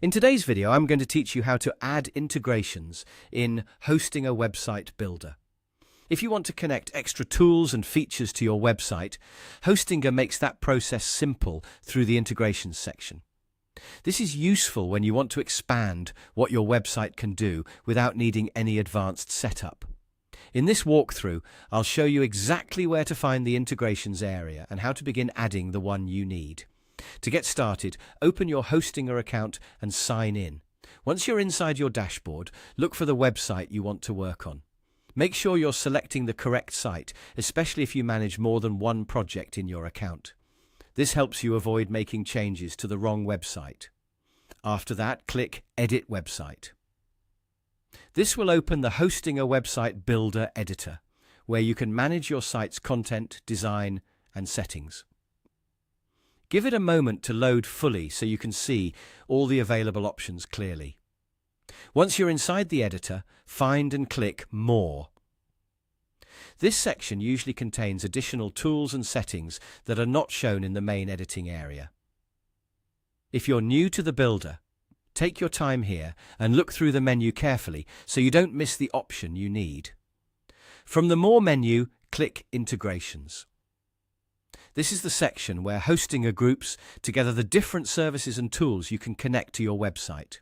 In today's video, I'm going to teach you how to add integrations in Hostinger Website Builder. If you want to connect extra tools and features to your website, Hostinger makes that process simple through the integrations section. This is useful when you want to expand what your website can do without needing any advanced setup. In this walkthrough, I'll show you exactly where to find the integrations area and how to begin adding the one you need. To get started, open your Hostinger account and sign in. Once you're inside your dashboard, look for the website you want to work on. Make sure you're selecting the correct site, especially if you manage more than one project in your account. This helps you avoid making changes to the wrong website. After that, click Edit Website. This will open the Hostinger Website Builder editor, where you can manage your site's content, design, and settings. Give it a moment to load fully so you can see all the available options clearly. Once you're inside the editor, find and click More. This section usually contains additional tools and settings that are not shown in the main editing area. If you're new to the builder, take your time here and look through the menu carefully so you don't miss the option you need. From the More menu, click Integrations. This is the section where Hostinger groups together the different services and tools you can connect to your website.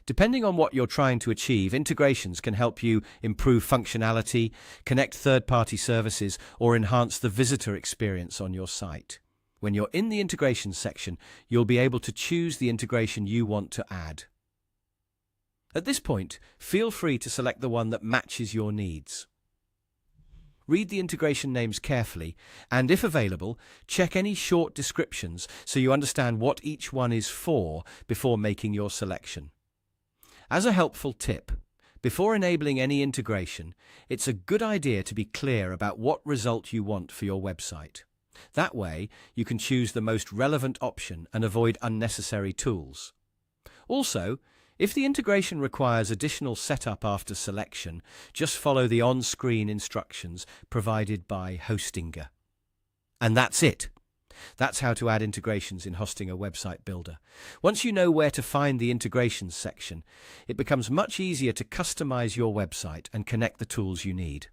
Depending on what you're trying to achieve, integrations can help you improve functionality, connect third-party services, or enhance the visitor experience on your site. When you're in the integrations section, you'll be able to choose the integration you want to add. At this point, feel free to select the one that matches your needs. Read the integration names carefully, and if available, check any short descriptions so you understand what each one is for before making your selection. As a helpful tip, before enabling any integration, it's a good idea to be clear about what result you want for your website. That way, you can choose the most relevant option and avoid unnecessary tools. Also, if the integration requires additional setup after selection, just follow the on-screen instructions provided by Hostinger. And that's it. That's how to add integrations in Hostinger Website Builder. Once you know where to find the integrations section, it becomes much easier to customize your website and connect the tools you need.